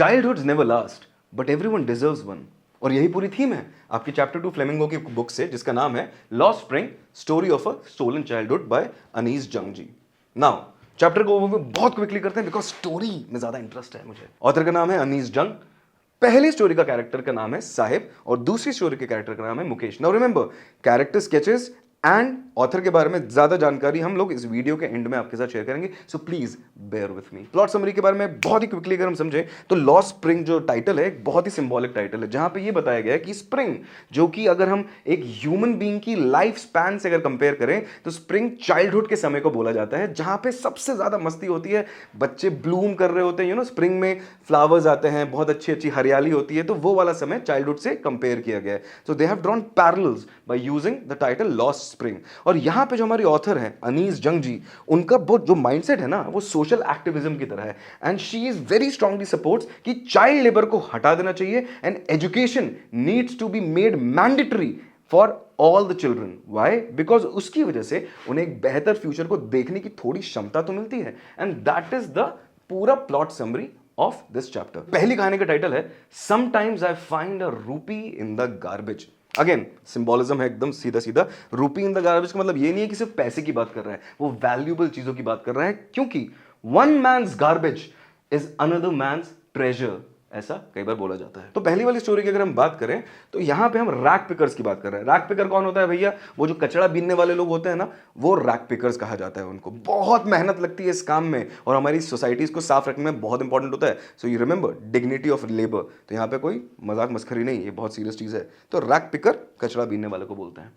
Childhoods never last but everyone deserves one. और यही पूरी थीम है आपकी चैप्टर 2 फ्लेमिंगो की बुक से, जिसका नाम है lost spring story of a stolen childhood by Anees Jung ji. Now chapter को बहुत क्विकली करते हैं बिकॉज स्टोरी में ज्यादा इंटरेस्ट है मुझे। ऑथर का नाम है अनीस जंग। पहली स्टोरी का कैरेक्टर का नाम है साहिब और दूसरी स्टोरी के कैरेक्टर का नाम है Mukesh. Now remember, character sketches and author के बारे में ज्यादा जानकारी हम लोग इस वीडियो के एंड में आपके साथ शेयर करेंगे, so please bear with me. Plot summary के बारे में बहुत ही क्विकली अगर हम समझें तो लॉस्ट स्प्रिंग जो टाइटल है एक बहुत ही सिंबॉलिक टाइटल है, जहां पे ये बताया गया है कि स्प्रिंग, जो कि अगर हम एक ह्यूमन बीइंग की लाइफ स्पैन से अगर कंपेयर करें तो स्प्रिंग चाइल्डहुड के समय को बोला जाता है, जहां पे सबसे ज्यादा मस्ती होती है, बच्चे ब्लूम कर रहे होते हैं, स्प्रिंग में फ्लावर्स आते हैं, बहुत अच्छी अच्छी हरियाली होती है, तो वो वाला समय चाइल्डहुड से कंपेयर किया गया है। So they have drawn parallels by using the title lost spring. और यहां पे जो हमारी ऑथर है अनीस जंग जी, उनका बहुत जो माइंडसेट है ना वो सोशल एक्टिविज्म की तरह है, and she is very strongly supports कि चाइल्ड लेबर को हटा देना चाहिए and education needs to be made mandatory for all the children. Why? Because उसकी वजह से उन्हें एक बेहतर फ्यूचर को देखने की थोड़ी क्षमता तो मिलती है, एंड दैट इज द पूरा plot summary of this chapter. पहली कहानी का टाइटल है समटाइम्स आई फाइंड अ रूपी in the garbage. Again symbolism है एकदम सीधा सीधा। रूपी इन द गार्बेज का मतलब ये नहीं है कि सिर्फ पैसे की बात कर रहा है, वो वैल्यूएबल चीजों की बात कर रहा है, क्योंकि one man's garbage is another man's treasure, ऐसा कई बार बोला जाता है। तो पहली वाली स्टोरी की अगर हम बात करें तो यहां पे हम रैक पिकर्स की बात कर रहे हैं। रैक पिकर कौन होता है भैया? वो जो कचरा बीनने वाले लोग होते हैं ना, वो रैक पिकर्स कहा जाता है उनको। बहुत मेहनत लगती है इस काम में और हमारी सोसाइटीज को साफ रखने में बहुत इंपॉर्टेंट होता है। So you remember dignity of labour. तो यहाँ पे कोई मजाक मस्खरी नहीं, ये बहुत सीरियस चीज है। तो रैक पिकर कचरा बीनने वाले को बोलते हैं।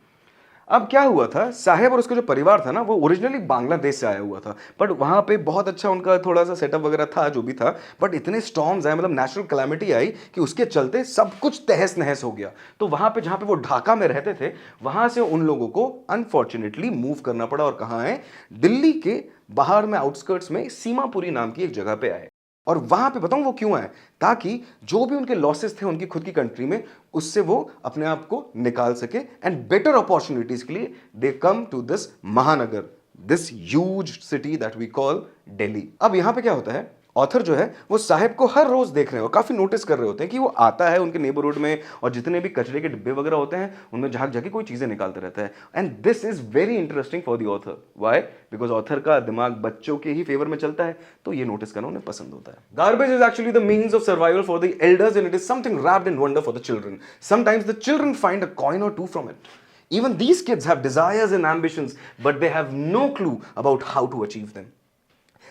अब क्या हुआ था, साहेब और उसका जो परिवार था ना वो ओरिजिनली बांग्लादेश से आया हुआ था, बट वहां पे बहुत अच्छा उनका थोड़ा सा सेटअप वगैरह था जो भी था, बट इतने स्टॉर्म्स आए, मतलब नेचुरल कैलामिटी आई कि उसके चलते सब कुछ तहस नहस हो गया। तो वहां पे जहां पे वो ढाका में रहते थे, वहां से उन लोगों को अनफॉर्चुनेटली मूव करना पड़ा। और कहाँ है? दिल्ली के बाहर में, आउटस्कर्ट्स में सीमापुरी नाम की एक जगह पे आए। और वहां पे बताऊं वो क्यों आए? ताकि जो भी उनके लॉसेस थे उनकी खुद की कंट्री में, उससे वो अपने आप को निकाल सके, एंड बेटर अपॉर्चुनिटीज के लिए दे कम टू दिस महानगर, this huge city that we call Delhi. अब यहां पे क्या होता है, ऑथर जो है वो साहिब को हर रोज देख रहे हो, काफी नोटिस कर रहे होते हैं कि वो आता है उनके नेबरहुड में और जितने भी कचरे के डिब्बे वगैरह होते हैं उनमें झांक झांक के कोई चीजें निकालते रहता है। And this is very interesting for the author. Why? Because author का दिमाग बच्चों के ही फेवर में चलता है, तो ये नोटिस करना उन्हें पसंद होता है। Garbage is actually the means of survival for the elders and it is something wrapped in wonder for the children. Sometimes the children find a coin or two from it. Even these kids have desires and ambitions, but they have no clue about how to achieve them.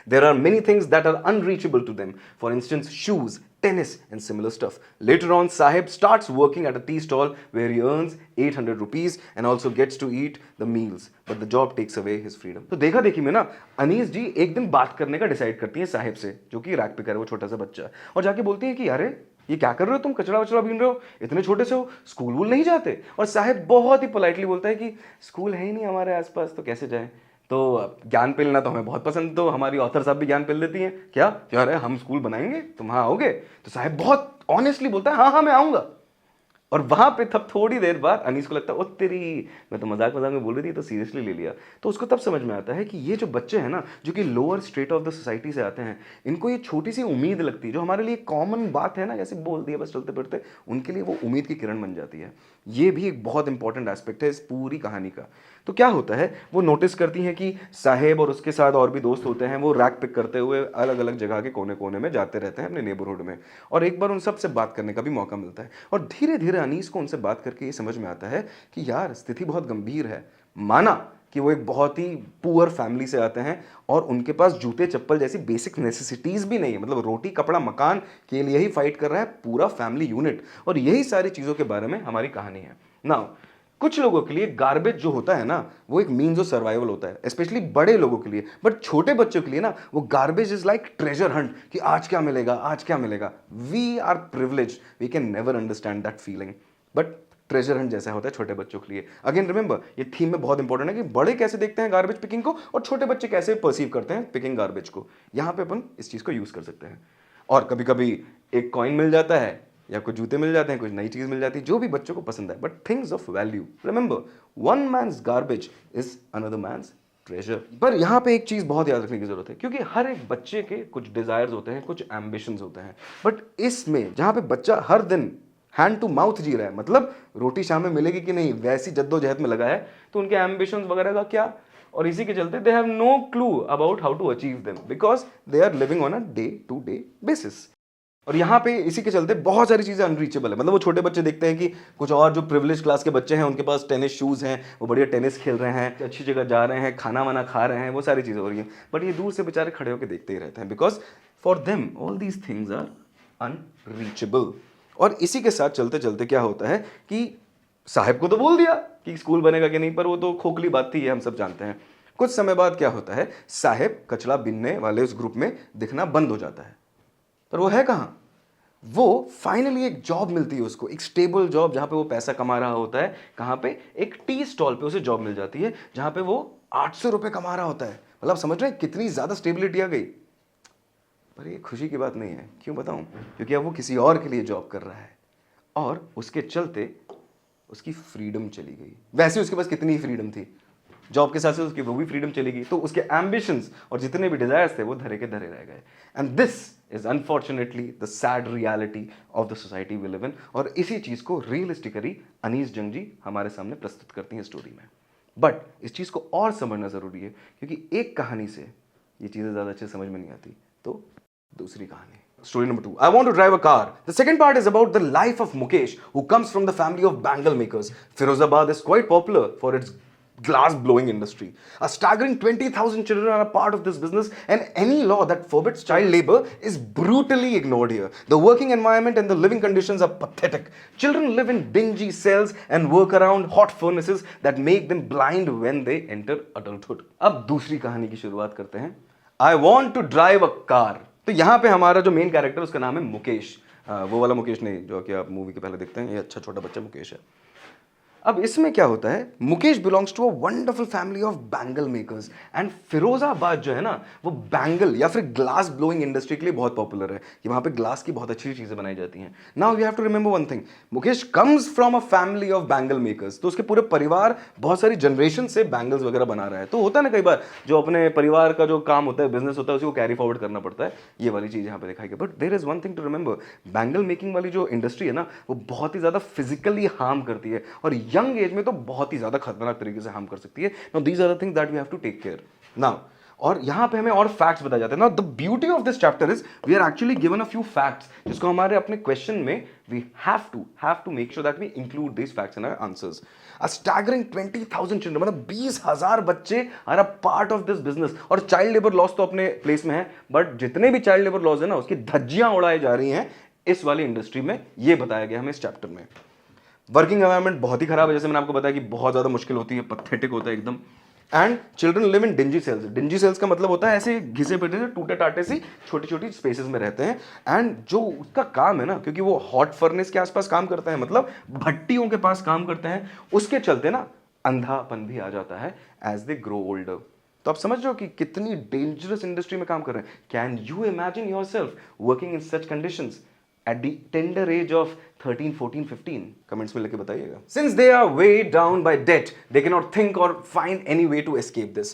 There are many things that are unreachable to them. For instance, shoes, tennis, and similar stuff. Later on, Sahib starts working at a tea stall where he earns 800 rupees and also gets to eat the meals. But the job takes away his freedom. तो देखा देखी में ना अनीस जी एक दिन बात करने का डिसाइड करती है साहिब से, जो कि रैक पिकर है, वो छोटा सा बच्चा, और जाके बोलती है कि अरे ये क्या कर रहे हो तुम, कचरा वचरा बीन रहे हो, इतने छोटे से हो, स्कूल वूल नहीं जाते? और साहिब बहुत ही पोलाइटली बोलता है कि स्कूल है ही नहीं हमारे आसपास, तो कैसे जाएं? तो ज्ञान पेलना तो हमें बहुत पसंद, तो हमारी ऑथर साहब भी ज्ञान पेल देती हैं। क्या यार है, हम स्कूल बनाएंगे, तुम हाँ आओगे? तो साहिब बहुत ऑनेस्टली बोलता है हाँ हाँ मैं आऊंगा। और वहां पे तब थोड़ी देर बाद अनीस को लगता है ओ तेरी, मैं तो मजाक मजाक में बोल रही थी, तो सीरियसली ले लिया। तो उसको तब समझ में आता है कि ये जो बच्चे हैं ना, जो कि lower state of the society से आते हैं, इनको ये छोटी सी उम्मीद लगती है, जो हमारे लिए कॉमन बात है ना, जैसे बोल दिया बस चलते फिरते, उनके लिए वो उम्मीद की किरण बन जाती है। ये भी एक बहुत इंपॉर्टेंट एस्पेक्ट है इस पूरी कहानी का। तो क्या होता है, वो नोटिस करती हैं कि साहेब और उसके साथ और भी दोस्त होते हैं, वो रैक पिक करते हुए अलग अलग जगह के कोने कोने में जाते रहते हैं अपने नेबरहुड में, और एक बार उन सब से बात करने का भी मौका मिलता है। और धीरे धीरे अनीस को उनसे बात करके ये समझ में आता है कि यार स्थिति बहुत गंभीर है। माना कि वो एक बहुत ही पुअर फैमिली से आते हैं और उनके पास जूते चप्पल जैसी बेसिक नेसेसिटीज भी नहीं है, मतलब रोटी कपड़ा मकान के लिए ही फाइट कर रहा है पूरा फैमिली यूनिट। और यही सारी चीजों के बारे में हमारी कहानी है। नाउ कुछ लोगों के लिए गार्बेज जो होता है ना, वो एक मीन्स ऑफ सर्वाइवल होता है, स्पेशली बड़े लोगों के लिए। बट छोटे बच्चों के लिए ना, वो garbage is like treasure hunt, कि आज क्या मिलेगा, आज क्या मिलेगा। We are privilege, we can never understand that feeling, but treasure hunt जैसा होता है छोटे बच्चों के लिए। अगेन रिमेंबर, ये थीम में बहुत इंपॉर्टेंट है कि बड़े कैसे देखते हैं गार्बेज पिकिंग को और छोटे बच्चे कैसे परसीव करते हैं पिकिंग गार्बेज को। यहां पे अपन इस चीज को यूज कर सकते हैं। और कभी कभी एक कॉइन मिल जाता है या कुछ जूते मिल जाते हैं, कुछ नई चीज मिल जाती है, जो भी बच्चों को पसंद है, but things of value. Remember, one man's garbage is another man's treasure. पर यहाँ पे एक चीज़ बहुत याद रखने की जरूरत है, क्योंकि हर एक बच्चे के कुछ डिजायर्स होते हैं, कुछ एम्बिशंस होते हैं, बट इसमें जहाँ पे बच्चा हर दिन हैंड टू माउथ जी रहा है, मतलब रोटी शाम में मिलेगी कि नहीं वैसी जद्दोजहद में लगा है, तो उनके एम्बिशंस वगैरह का क्या, और इसी के चलते they have no clue about how to achieve them because they are living on a day to day basis. और यहाँ पे इसी के चलते बहुत सारी चीज़ें अनरीचेबल है। मतलब वो छोटे बच्चे देखते हैं कि कुछ और जो प्रिविलेज क्लास के बच्चे हैं उनके पास टेनिस शूज़ हैं, वो बढ़िया टेनिस खेल रहे हैं, अच्छी जगह जा रहे हैं, खाना वाना खा रहे हैं, वो सारी चीज़ें हो रही हैं, बट ये दूर से बेचारे खड़े होकर देखते ही रहते हैं because for them all these things are unreachable. और इसी के साथ चलते चलते क्या होता है कि साहब को तो बोल दिया कि स्कूल बनेगा कि नहीं, पर वो तो खोखली बात थी, ये हम सब जानते हैं। कुछ समय बाद क्या होता है, साहब कचरा बिनने वाले उस ग्रुप में दिखना बंद हो जाता है, पर वो है कहाँ। वो फाइनली एक जॉब मिलती है उसको, एक स्टेबल जॉब जहां पे वो पैसा कमा रहा होता है। कहां पे, एक टी स्टॉल पे उसे जॉब मिल जाती है जहां पे वो 800 रुपए कमा रहा होता है। मतलब समझ रहे हैं कितनी ज्यादा स्टेबिलिटी आ गई। पर ये खुशी की बात नहीं है, क्यों बताऊं, क्योंकि अब वो किसी और के लिए जॉब कर रहा है और उसके चलते उसकी फ्रीडम चली गई। वैसे उसके पास कितनी फ्रीडम थी, जॉब के साथ साथ उसकी वो भी फ्रीडम चली गई, तो उसके एम्बिशंस और जितने भी डिजायर्स थे वो धरे के धरे रह गए। And this is unfortunately the sad reality of the society we live in. और इसी चीज को रियलिस्टिकली अनीस जंग जी हमारे सामने प्रस्तुत करती हैं स्टोरी में। बट इस चीज को और समझना जरूरी है, क्योंकि एक कहानी से ये चीजें ज्यादा अच्छे समझ में नहीं आती, तो दूसरी कहानी। Story number 2. I want to drive a car. The second part is about the life of Mukesh, who comes from the family of bangle makers. Firozabad is quite popular for its glass blowing industry. A staggering 20,000 children are a part of this business, and any law that forbids child labor is brutally ignored here. The working environment and the living conditions are pathetic. Children live in dingy cells and work around hot furnaces that make them blind when they enter adulthood. अब दूसरी कहानी की शुरुआत करते हैं। I want to drive a car. तो यहाँ पे हमारा जो मेन कैरेक्टर उसका नाम है मुकेश। वो वाला मुकेश नहीं जो कि आप मूवी के पहले देखते हैं, ये अच्छा छोटा बच्चा मुकेश है। अब इसमें क्या होता है, Mukesh belongs to a wonderful family of bangle makers, and Firozabad जो है ना वो बैंगल या फिर ग्लास ब्लोइंग इंडस्ट्री के लिए बहुत पॉपुलर है, कि वहाँ पे ग्लास की बहुत अच्छी चीज़ें बनाई जाती हैं। Now you have to remember one thing, Mukesh comes from a family of bangle makers, तो उसके पूरे परिवार बहुत सारी जनरेशन से बैंगल्स वगैरह बना रहा है। तो होता है ना कई बार जो अपने परिवार का जो काम होता है, बिजनेस होता है, उसी को कैरी फॉरवर्ड करना पड़ता है, ये वाली चीज़ यहाँ पे दिखाई गई। But there is one thing to remember, bangle making वाली जो इंडस्ट्री है ना वो बहुत ही ज़्यादा फिजिकली हार्म करती है, और यंग एज में तो बहुत ही ज्यादा खतरनाक तरीके से हार्म कर सकती है। Now these are the things that we have to take care. Now और यहां पे हमें और फैक्ट्स बताए जाते हैं। Now the beauty of this chapter is we are actually given a few facts, जिसको हमारे अपने क्वेश्चन में we have to make sure that we include this facts in our answers. A staggering 20,000 children, मतलब 20,000 बच्चे are a part of this business. और child labour laws तो अपने place में है, बट जितने भी चाइल्ड लेबर लॉस है ना उसकी धज्जियां उड़ाई जा रही हैं इस वाली इंडस्ट्री में, ये बताया गया हमें इस चैप्टर में। वर्किंग एनवायरनमेंट बहुत ही खराब है, जैसे मैंने आपको बताया कि बहुत ज़्यादा मुश्किल होती है, पथेटिक होता है एकदम। And children live in dingy cells. Dingy cells का मतलब होता है ऐसे घिसे पिटे से टूटे टाटे सी छोटी छोटी स्पेसेस में रहते हैं। एंड जो उसका काम है ना, क्योंकि वो हॉट फर्नेस के आसपास काम करते हैं, मतलब भट्टियों के पास काम करते हैं, उसके चलते ना अंधापन भी आ जाता है एज दे ग्रो ओल्डर। तो आप समझ रहे हो कि कितनी डेंजरस इंडस्ट्री में काम कर रहे हैं। Can you imagine yourself working in such conditions at the tender age of 13, 14, 15? Comments में लिख के बताइएगा। Since they are weighed down by debt, they cannot think or find any way to escape this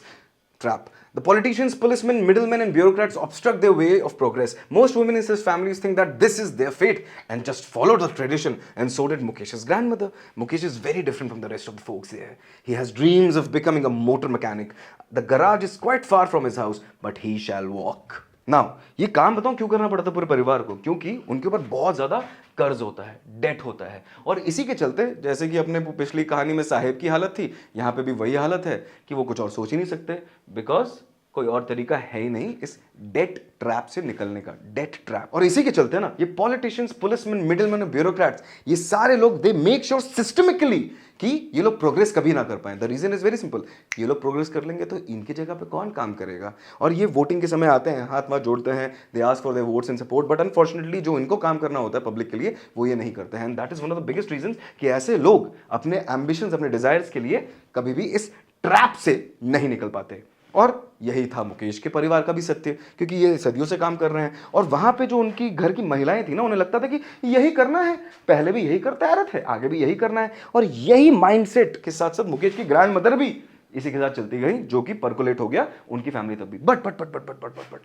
trap. The politicians, policemen, middlemen and bureaucrats obstruct their way of progress. Most women in such families think that this is their fate and just follow the tradition, and so did Mukesh's grandmother. Mukesh is very different from the rest of the folks here. He has dreams of becoming a motor mechanic. The garage is quite far from his house, but he shall walk. Now ये काम बताऊं क्यों करना पड़ता है पूरे परिवार को, क्योंकि उनके ऊपर बहुत ज्यादा कर्ज होता है, डेट होता है। और इसी के चलते जैसे कि अपने पिछली कहानी में साहेब की हालत थी, यहाँ पे भी वही हालत है कि वो कुछ और सोच ही नहीं सकते, बिकॉज कोई और तरीका है ही नहीं इस डेट ट्रैप से निकलने का, डेट ट्रैप। और इसी के चलते ना ये पॉलिटिशियंस, पुलिसमैन, मिडिलमैन, ब्यूरोक्रेट्स, ये सारे लोग दे मेक श्योर सिस्टमिकली कि ये लोग प्रोग्रेस कभी ना कर पाए। The reason is very simple, ये लोग प्रोग्रेस कर लेंगे तो इनकी जगह पे कौन काम करेगा। और ये वोटिंग के समय आते हैं, हाथ वाथ जोड़ते हैं, they ask for their votes and support, but unfortunately जो इनको काम करना होता है पब्लिक के लिए वो ये नहीं करते हैं। And that is one of the biggest reason कि ऐसे लोग अपने एम्बिशंस, अपने डिजायर्स के लिए कभी भी इस ट्रैप से नहीं निकल पाते। और यही था मुकेश के परिवार का भी सत्य, क्योंकि ये सदियों से काम कर रहे हैं। और वहां पे जो उनकी घर की महिलाएं थी ना, उन्हें लगता था कि यही करना है, पहले भी यही करते आ रहे थे, आगे भी यही करना है। और यही माइंडसेट के साथ साथ मुकेश की ग्रैंड मदर भी इसी के साथ चलती गई, जो कि परकुलेट हो गया उनकी फैमिली तक भी। बट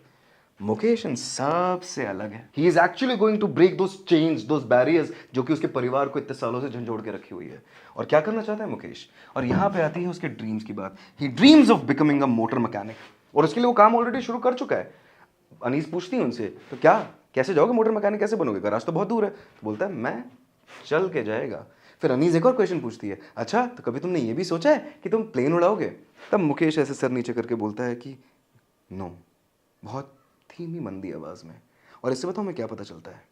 मुकेश इन सबसे अलग है। He is actually going to break those chains, those barriers जो कि उसके परिवार को इतने सालों से झंझोड़ के रखी हुई है। और क्या करना चाहता है मुकेश? और यहां पे आती है उसके ड्रीम्स की बात। He dreams of becoming a motor mechanic, और उसके लिए वो काम ऑलरेडी शुरू कर चुका है। अनीस पूछती है उनसे, तो क्या कैसे जाओगे मोटर मैकेनिक, कैसे बनोगे, गराज तो बहुत दूर है। तो बोलता है मैं चल के जाएगा। फिर अनीस एक और क्वेश्चन पूछती है, अच्छा तो कभी तुमने ये भी सोचा है कि तुम प्लेन उड़ाओगे? तब मुकेश ऐसे सर नीचे करके बोलता है कि नो, बहुत धीमी मंदी आवाज़ में। और इससे बताओ हमें क्या पता चलता है?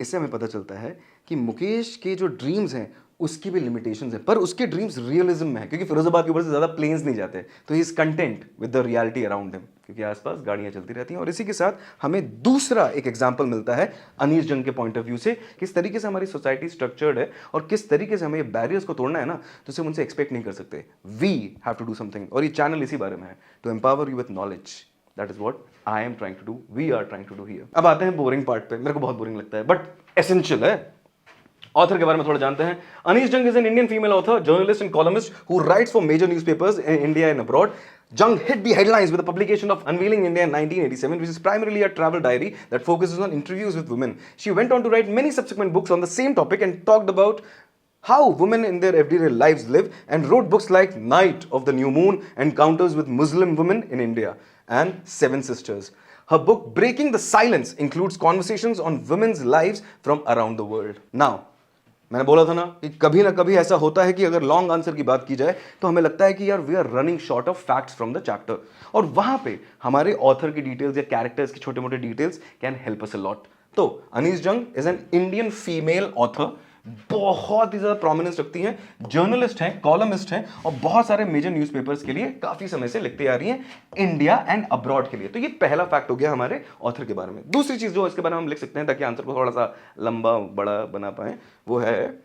इससे हमें पता चलता है कि मुकेश के जो ड्रीम्स हैं उसकी भी लिमिटेशंस हैं, पर उसके ड्रीम्स रियलिज्म में है, क्योंकि फिरोजाबाद के ऊपर से ज़्यादा प्लेन्स नहीं जाते, तो he is content with the reality around him, क्योंकि आसपास गाड़ियाँ चलती रहती हैं। और इसी के साथ हमें दूसरा एक एग्जाम्पल मिलता है अनीस जंग के पॉइंट ऑफ व्यू से, किस तरीके से हमारी सोसाइटी स्ट्रक्चर्ड है और किस तरीके से हमें ये बैरियर्स को तोड़ना है ना, तो सिर्फ उनसे एक्सपेक्ट नहीं कर सकते। We have to do something, और ये चैनल इसी बारे में है, to empower you with knowledge. That is what I am trying to do, we are trying to do here. अब आते हैं बोरिंग पार्ट पे, मेरे को बहुत बोरिंग लगता है बट एसेंशियल है। ऑथर के बारे में थोड़ा जानते हैं। Anees Jung is an Indian female author, journalist and columnist who writes for major newspapers in India and abroad. Jung hit the headlines with the publication of Unveiling India in 1987, which is primarily a travel diary that focuses on interviews with women. She went on to write many subsequent books on the same topic and talked about how women in their everyday lives live, and wrote books like Night of the New Moon, Encounters with Muslim Women in India, and Seven Sisters. Her book Breaking the Silence includes conversations on women's lives from around the world. Now, मैंने बोला था ना कि कभी ना कभी ऐसा होता है कि अगर लॉन्ग आंसर की बात की जाए तो हमें लगता है कि यार we are running short of facts from the chapter, और वहां पे हमारे ऑथर की डिटेल्स या कैरेक्टर्स की छोटे मोटे details can help us a lot. तो Anees Jung is an Indian female author, बहुत ही ज्यादा प्रोमिनेंस रखती हैं, जर्नलिस्ट हैं, कॉलमिस्ट हैं, और बहुत सारे मेजर न्यूज़पेपर्स के लिए काफी समय से लिखती आ रही हैं, इंडिया एंड अब्रॉड के लिए. तो ये पहला फैक्ट हो गया हमारे ऑथर के बारे में. दूसरी चीज जो इसके बारे में हम लिख सकते हैं ताकि आंसर को थोड़ा सा लंबा बड़ा बना पाए, वो है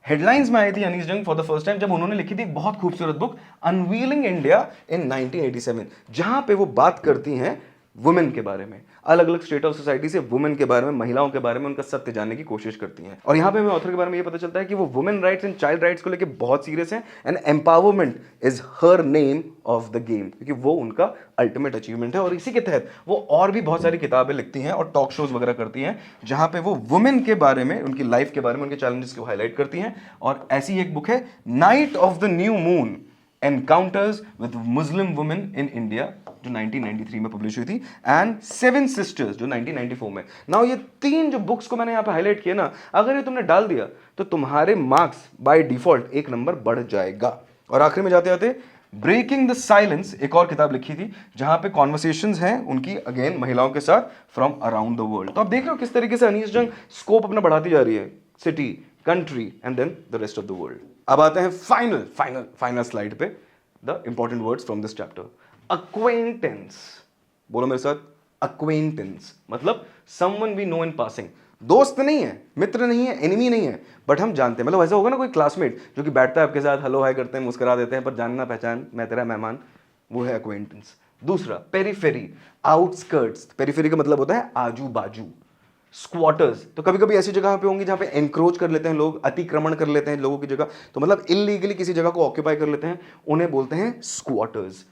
हेडलाइंस में आई थी अनीस जंग फॉर द फर्स्ट टाइम जब उन्होंने लिखी थी बहुत खूबसूरत बुक अनवीलिंग इंडिया इन 1987, जहां पे वो बात करती हैं वुमेन के बारे में, अलग अलग स्टेट ऑफ सोसाइटी से वुमेन के बारे में, महिलाओं के बारे में उनका सत्य जानने की कोशिश करती हैं. और यहाँ पे हमें ऑथर के बारे में ये पता चलता है कि वो women rights and child rights को लेकर बहुत सीरियस हैं, and empowerment is her name of the game, क्योंकि वो उनका अल्टीमेट अचीवमेंट है. और इसी के तहत वो और भी बहुत सारी किताबें लिखती हैं और टॉक शोज वगैरह करती हैं जहां पे वो वुमेन के बारे में, उनकी लाइफ के बारे में, उनके चैलेंजेस को हाईलाइट करती हैं. और ऐसी एक बुक है night of the new moon, encounters with Muslim women in India, जो 1993 में पब्लिश हुई थी, एंड सेवन सिस्टर्स जो 1994 में. नाउ ये तीन जो बुक्स को मैंने यहाँ पे हाईलाइट किया ना, अगर ये तुमने डाल दिया तो तुम्हारे मार्क्स बाय डिफॉल्ट एक नंबर बढ़ जाएगा. और आखिर में जाते जाते ब्रेकिंग द साइलेंस एक और किताब लिखी थी जहां पे कॉन्वर्सेशंस हैं उनकी, अगेन महिलाओं के साथ, फ्रॉम अराउंड द वर्ल्ड. तो आप देख रहे हो किस तरीके से अनीस जंग स्कोप अपना बढ़ाती जा रही है, city, country and then the rest of the world. अब आते हैं फाइनल स्लाइड पे, the important words from this chapter. Acquaintance, बोलो मेरे साथ, अक्वेंटेंस मतलब someone we know in passing. दोस्त नहीं है, मित्र नहीं है, एनिमी नहीं है, बट हम जानते हैं. मतलब ऐसा होगा ना कोई क्लासमेट जो कि बैठता है आपके साथ, हेलो हाय करते हैं, मुस्कुरा देते हैं, पर जानना पहचान, मैं तेरा मेहमान, वो है अक्वेंटेंस. दूसरा पेरिफेरी, आउटस्कर्ट्स. पेरिफेरी का मतलब होता है आजू बाजू. स्क्वाटर्स, तो कभी कभी ऐसी जगह पे होंगी जहां पे एनक्रोच कर लेते हैं लोग, अतिक्रमण कर लेते हैं लोगों की जगह, तो मतलब इलीगली किसी जगह को ऑक्यूपाई कर लेते हैं, उन्हें बोलते हैं स्क्वाटर्स.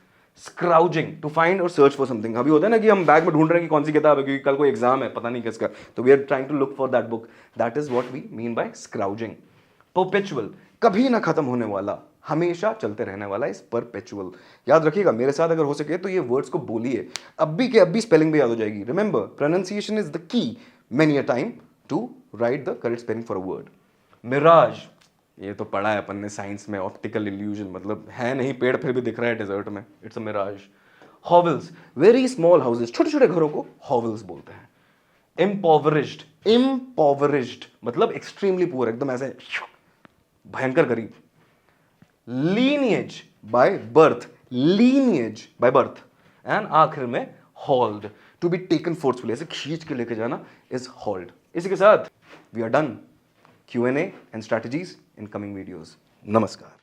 स्क्राउजिंग, टू फाइंड और सर्च फॉर समथिंग. अभी होता है ना कि हम बैग में ढूंढ रहे हैं कि कौन सी किताब है क्योंकि कल कोई एग्जाम है, पता नहीं किसका, तो we are trying to look for that book. That is what we mean by scrounging. Perpetual, कभी ना खत्म होने वाला, हमेशा चलते रहने वाला, इस परपेचुअल. याद रखिएगा, मेरे साथ अगर हो सके तो ये वर्ड्स को बोलिए, अभी के अभी स्पेलिंग भी याद हो जाएगी. Remember, pronunciation is the key many a time to write the correct spelling for a word. Mirage, ये तो पढ़ा है अपन ने साइंस में, ऑप्टिकल इल्यूजन, मतलब है नहीं पेड़ फिर भी दिख रहा है डेजर्ट में, it's a mirage. Hovels, very small houses, छोटे छोटे घरों को हॉवल्स बोलते हैं. इम्पोवरिश्ड, इम्पोवरिश्ड मतलब एक्सट्रीमली पुअर, एकदम ऐसे भयंकर गरीब. Lineage by birth, lineage by birth. And आखिर में hauled, to be taken forcefully, ऐसे खींच के लेके जाना इज हॉल्ड. इसी के साथ we are done. Q&A and strategies in coming videos. Namaskar.